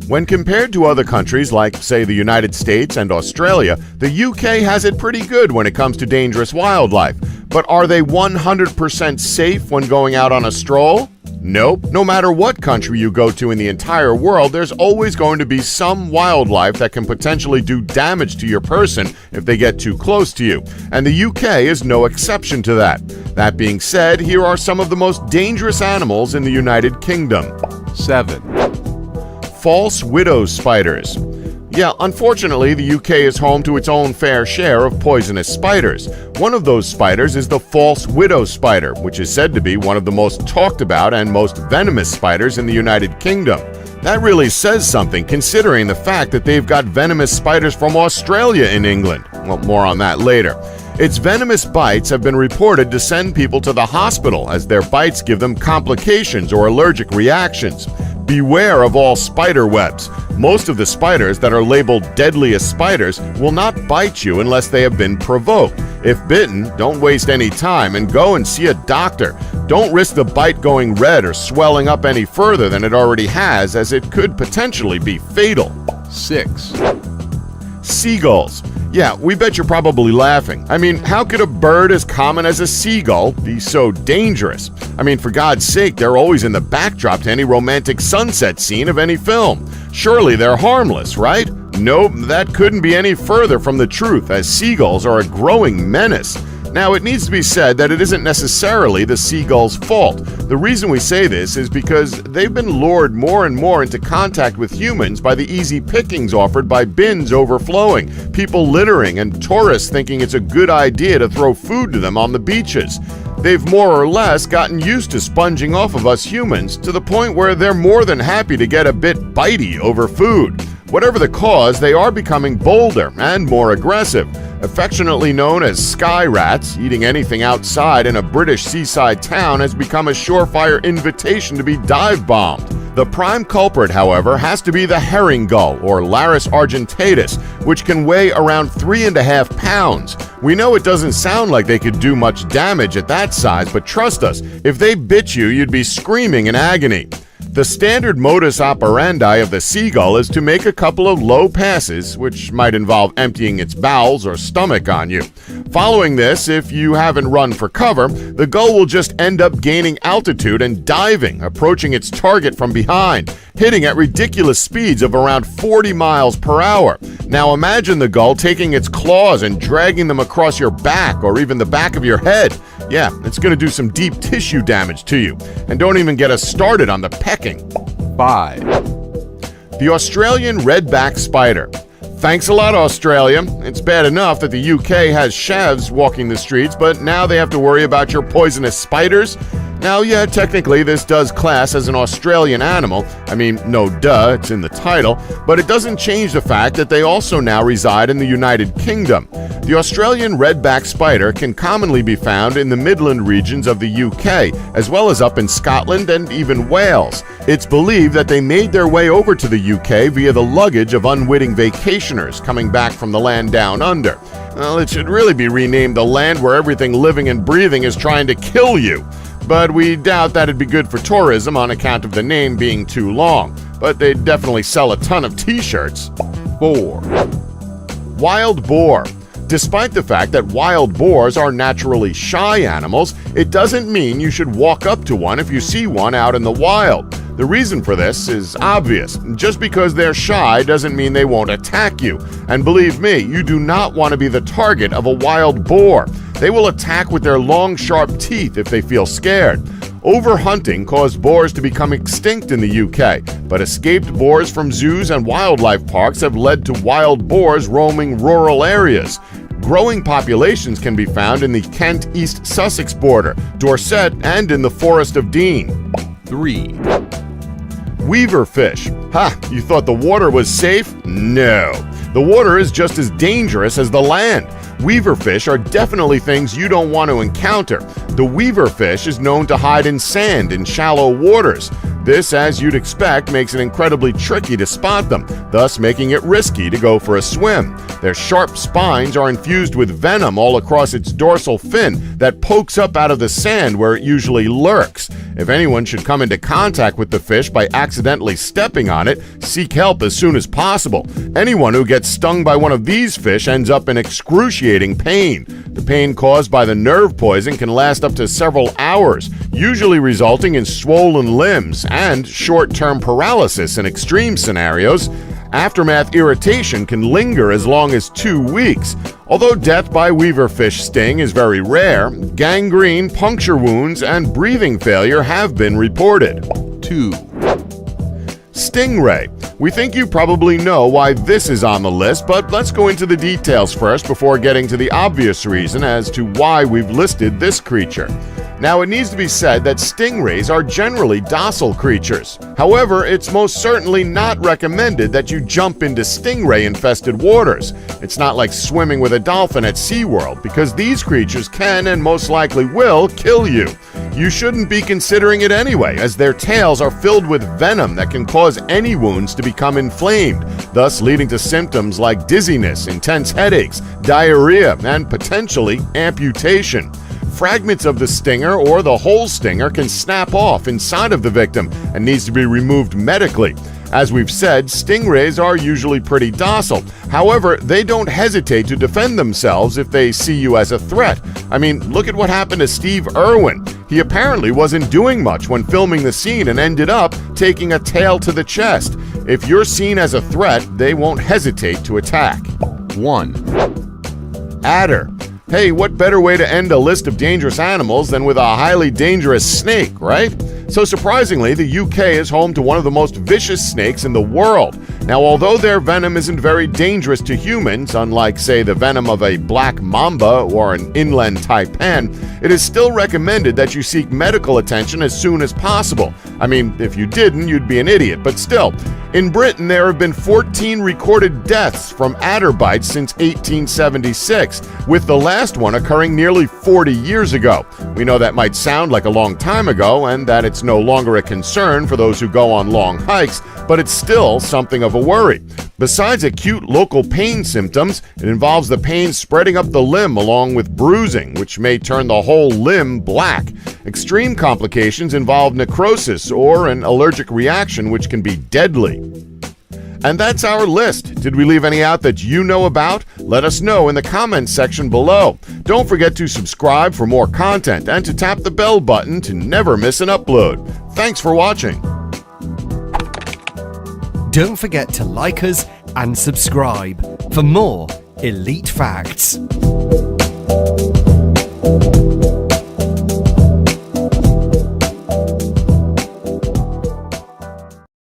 When compared to other countries like, say, the United States and Australia, the UK has it pretty good when it comes to dangerous wildlife. But are they 100% safe when going out on a stroll? Nope. No matter what country you go to in the entire world, there's always going to be some wildlife that can potentially do damage to your person if they get too close to you. And the UK is no exception to that. That being said, here are some of the most dangerous animals in the United Kingdom. 7. False widow spiders. Yeah, unfortunately, the UK is home to its own fair share of poisonous spiders. One of those spiders is the false widow spider, which is said to be one of the most talked about and most venomous spiders in the United Kingdom. That really says something, considering the fact that they've got venomous spiders from Australia in England. Well, more on that later. Its venomous bites have been reported to send people to the hospital, as their bites give them complications or allergic reactions. Beware of all spider webs. Most of the spiders that are labeled deadliest spiders will not bite you unless they have been provoked. If bitten, don't waste any time and go and see a doctor. Don't risk the bite going red or swelling up any further than it already has, as it could potentially be fatal. 6. Seagulls. Yeah, we bet you're probably laughing. I mean, how could a bird as common as a seagull be so dangerous? I mean, for God's sake, they're always in the backdrop to any romantic sunset scene of any film. Surely they're harmless, right? Nope, that couldn't be any further from the truth, as seagulls are a growing menace. Now, it needs to be said that it isn't necessarily the seagull's fault. The reason we say this is because they've been lured more and more into contact with humans by the easy pickings offered by bins overflowing, people littering, and tourists thinking it's a good idea to throw food to them on the beaches. They've more or less gotten used to sponging off of us humans to the point where they're more than happy to get a bit bitey over food. Whatever the cause, they are becoming bolder and more aggressive. Affectionately known as sky rats, eating anything outside in a British seaside town has become a surefire invitation to be dive-bombed. The prime culprit, however, has to be the herring gull, or Larus argentatus, which can weigh around 3.5 pounds. We know it doesn't sound like they could do much damage at that size, but trust us, if they bit you, you'd be screaming in agony. The standard modus operandi of the seagull is to make a couple of low passes, which might involve emptying its bowels or stomach on you. Following this, if you haven't run for cover, the gull will just end up gaining altitude and diving, approaching its target from behind, hitting at ridiculous speeds of around 40 miles per hour. Now imagine the gull taking its claws and dragging them across your back or even the back of your head. Yeah, it's going to do some deep tissue damage to you. And don't even get us started on the pecking. 5. The Australian redback spider. Thanks a lot, Australia. It's bad enough that the UK has chavs walking the streets, but now they have to worry about your poisonous spiders? Now, yeah, technically this does class as an Australian animal. I mean, no duh, it's in the title, but it doesn't change the fact that they also now reside in the United Kingdom. The Australian redback spider can commonly be found in the Midland regions of the UK, as well as up in Scotland and even Wales. It's believed that they made their way over to the UK via the luggage of unwitting vacationers coming back from the land down under. Well, it should really be renamed the land where everything living and breathing is trying to kill you. But we doubt that'd be good for tourism on account of the name being too long. But they'd definitely sell a ton of t-shirts. 4. Wild boar. Despite the fact that wild boars are naturally shy animals, it doesn't mean you should walk up to one if you see one out in the wild. The reason for this is obvious. Just because they're shy doesn't mean they won't attack you. And believe me, you do not want to be the target of a wild boar. They will attack with their long, sharp teeth if they feel scared. Overhunting caused boars to become extinct in the UK, but escaped boars from zoos and wildlife parks have led to wild boars roaming rural areas. Growing populations can be found in the Kent-East Sussex border, Dorset, and in the Forest of Dean. 3. Weaver fish. Ha! You thought the water was safe? No. The water is just as dangerous as the land. Weaver fish are definitely things you don't want to encounter. The weaver fish is known to hide in sand in shallow waters. This, as you'd expect, makes it incredibly tricky to spot them, thus making it risky to go for a swim. Their sharp spines are infused with venom all across its dorsal fin that pokes up out of the sand where it usually lurks. If anyone should come into contact with the fish by accidentally stepping on it, seek help as soon as possible. Anyone who gets stung by one of these fish ends up in excruciating pain. The pain caused by the nerve poison can last up to several hours, usually resulting in swollen limbs and short-term paralysis in extreme scenarios. Aftermath irritation can linger as long as 2 weeks. Although death by weaverfish sting is very rare, gangrene, puncture wounds, and breathing failure have been reported. 2, Stingray. We think you probably know why this is on the list, but let's go into the details first before getting to the obvious reason as to why we've listed this creature. Now, it needs to be said that stingrays are generally docile creatures. However, it's most certainly not recommended that you jump into stingray-infested waters. It's not like swimming with a dolphin at SeaWorld, because these creatures can and most likely will kill you. You shouldn't be considering it anyway, as their tails are filled with venom that can cause any wounds to become inflamed, thus leading to symptoms like dizziness, intense headaches, diarrhea, and potentially amputation. Fragments of the stinger or the whole stinger can snap off inside of the victim and needs to be removed medically. As we've said, stingrays are usually pretty docile. However, they don't hesitate to defend themselves if they see you as a threat. I mean, look at what happened to Steve Irwin. He apparently wasn't doing much when filming the scene and ended up taking a tail to the chest. If you're seen as a threat, they won't hesitate to attack. 1, Adder. Hey, what better way to end a list of dangerous animals than with a highly dangerous snake, right? So surprisingly, the UK is home to one of the most vicious snakes in the world. Now, although their venom isn't very dangerous to humans, unlike, say, the venom of a black mamba or an inland taipan, it is still recommended that you seek medical attention as soon as possible. I mean, if you didn't, you'd be an idiot, but still. In Britain, there have been 14 recorded deaths from adder bites since 1876, with the last one occurring nearly 40 years ago. We know that might sound like a long time ago, and that it's no longer a concern for those who go on long hikes, but it's still something of a worry. Besides acute local pain symptoms, it involves the pain spreading up the limb along with bruising, which may turn the whole limb black. Extreme complications involve necrosis or an allergic reaction, which can be deadly. And that's our list. Did we leave any out that you know about? Let us know in the comments section below. Don't forget to subscribe for more content and to tap the bell button to never miss an upload. Thanks for watching. Don't forget to like us and subscribe for more elite facts.